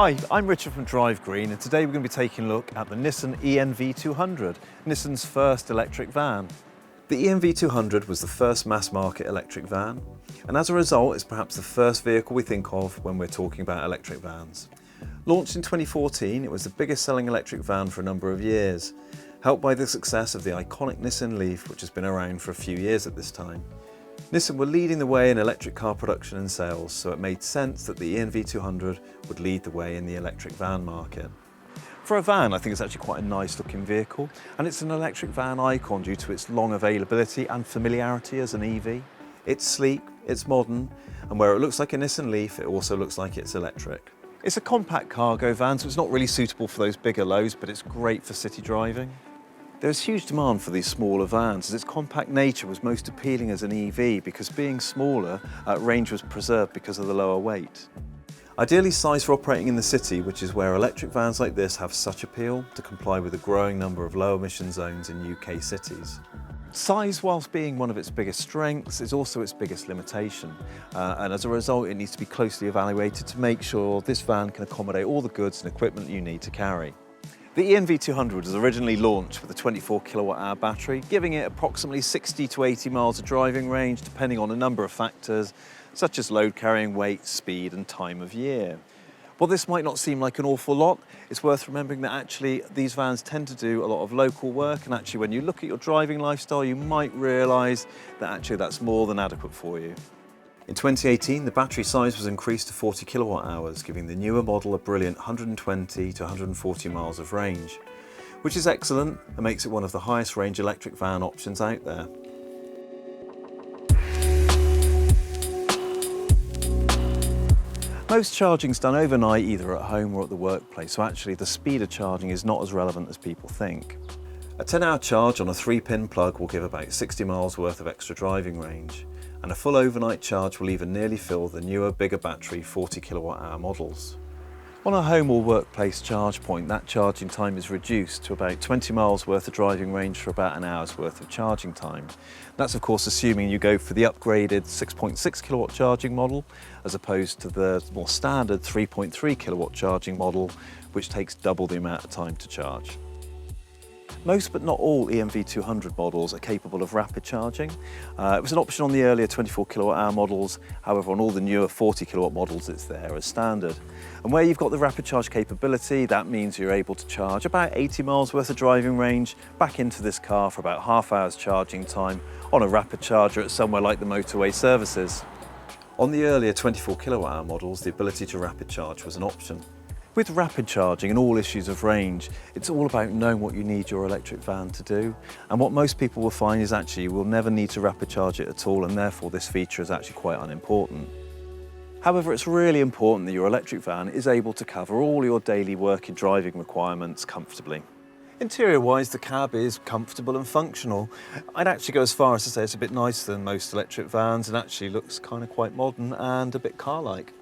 Hi, I'm Richard from Drive Green, and today we're going to be taking a look at the Nissan ENV200, Nissan's first electric van. The ENV200 was the first mass-market electric van, and as a result it's perhaps the first vehicle we think of when we're talking about electric vans. Launched in 2014, it was the biggest selling electric van for a number of years, helped by the success of the iconic Nissan Leaf, which has been around for a few years at this time. Nissan were leading the way in electric car production and sales, so it made sense that the ENV200 would lead the way in the electric van market. For a van, I think it's actually quite a nice looking vehicle, and it's an electric van icon due to its long availability and familiarity as an EV. It's sleek, it's modern, and where it looks like a Nissan Leaf, it also looks like it's electric. It's a compact cargo van, so it's not really suitable for those bigger loads, but it's great for city driving. There's huge demand for these smaller vans, as its compact nature was most appealing as an EV because being smaller, range was preserved because of the lower weight. Ideally sized for operating in the city, which is where electric vans like this have such appeal to comply with a growing number of low emission zones in UK cities. Size, whilst being one of its biggest strengths, is also its biggest limitation, and as a result it needs to be closely evaluated to make sure this van can accommodate all the goods and equipment you need to carry. The ENV200 was originally launched with a 24 kilowatt-hour battery, giving it approximately 60 to 80 miles of driving range, depending on a number of factors, such as load carrying, weight, speed and time of year. While this might not seem like an awful lot, it's worth remembering that actually these vans tend to do a lot of local work, and actually when you look at your driving lifestyle, you might realise that actually that's more than adequate for you. In 2018, the battery size was increased to 40 kilowatt hours, giving the newer model a brilliant 120 to 140 miles of range, which is excellent and makes it one of the highest range electric van options out there. Most charging is done overnight, either at home or at the workplace, so actually the speed of charging is not as relevant as people think. A 10-hour charge on a 3-pin plug will give about 60 miles worth of extra driving range, and a full overnight charge will even nearly fill the newer, bigger battery 40 kilowatt-hour models. On a home or workplace charge point, that charging time is reduced to about 20 miles worth of driving range for about an hour's worth of charging time. That's of course assuming you go for the upgraded 6.6 kilowatt charging model, as opposed to the more standard 3.3 kilowatt charging model, which takes double the amount of time to charge. Most but not all ENV200 models are capable of rapid charging. It was an option on the earlier 24 kilowatt-hour models, however on all the newer 40 kilowatt models it's there as standard. And where you've got the rapid charge capability, that means you're able to charge about 80 miles worth of driving range back into this car for about half hour's charging time on a rapid charger at somewhere like the motorway services. On the earlier 24 kilowatt-hour models, the ability to rapid charge was an option. With rapid charging and all issues of range, it's all about knowing what you need your electric van to do. And what most people will find is actually you will never need to rapid charge it at all, and therefore this feature is actually quite unimportant. However, it's really important that your electric van is able to cover all your daily working driving requirements comfortably. Interior-wise, the cab is comfortable and functional. I'd actually go as far as to say it's a bit nicer than most electric vans and actually looks kind of quite modern and a bit car-like.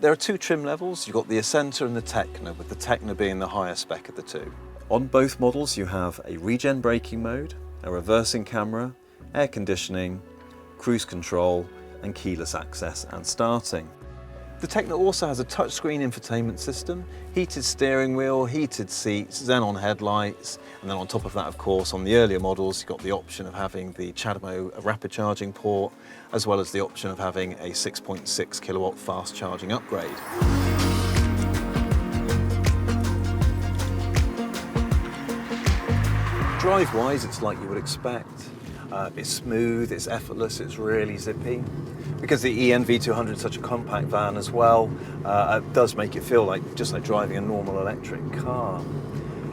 There are two trim levels. You've got the Ascenter and the Techno, with the Techno being the higher spec of the two. On both models you have a regen braking mode, a reversing camera, air conditioning, cruise control and keyless access and starting. The Techno also has a touchscreen infotainment system, heated steering wheel, heated seats, xenon headlights, and then on top of that, of course, on the earlier models, you've got the option of having the CHAdeMO rapid charging port, as well as the option of having a 6.6 kilowatt fast charging upgrade. Drive-wise, it's like you would expect. It's smooth, it's effortless, it's really zippy. Because the ENV200 is such a compact van as well, it does make it feel like just like driving a normal electric car.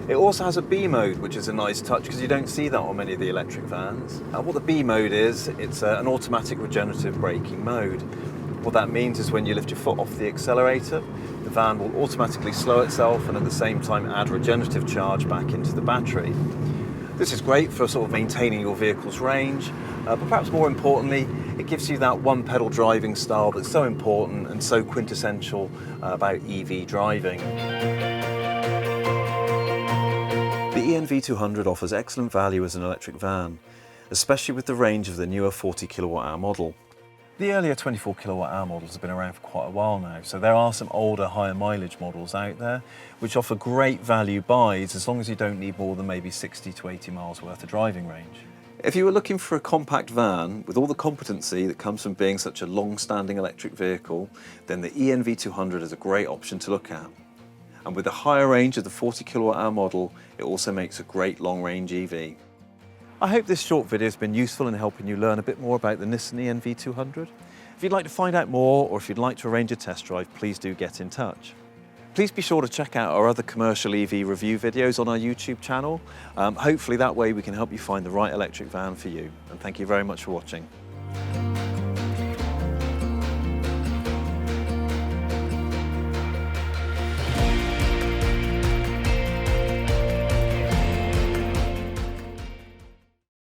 It also has a B mode, which is a nice touch because you don't see that on many of the electric vans. What the B mode is, it's an automatic regenerative braking mode. What that means is when you lift your foot off the accelerator, the van will automatically slow itself and at the same time add regenerative charge back into the battery. This is great for sort of maintaining your vehicle's range, but perhaps more importantly, it gives you that one pedal driving style that's so important and so quintessential about EV driving. The ENV200 offers excellent value as an electric van, especially with the range of the newer 40 kilowatt-hour model. The earlier 24 kilowatt hour models have been around for quite a while now, so there are some older, higher mileage models out there which offer great value buys as long as you don't need more than maybe 60 to 80 miles worth of driving range. If you were looking for a compact van with all the competency that comes from being such a long-standing electric vehicle, then the ENV200 is a great option to look at. And with the higher range of the 40 kilowatt hour model, it also makes a great long-range EV. I hope this short video has been useful in helping you learn a bit more about the Nissan ENV200. If you'd like to find out more, or if you'd like to arrange a test drive, please do get in touch. Please be sure to check out our other commercial EV review videos on our YouTube channel. Hopefully that way we can help you find the right electric van for you. And thank you very much for watching.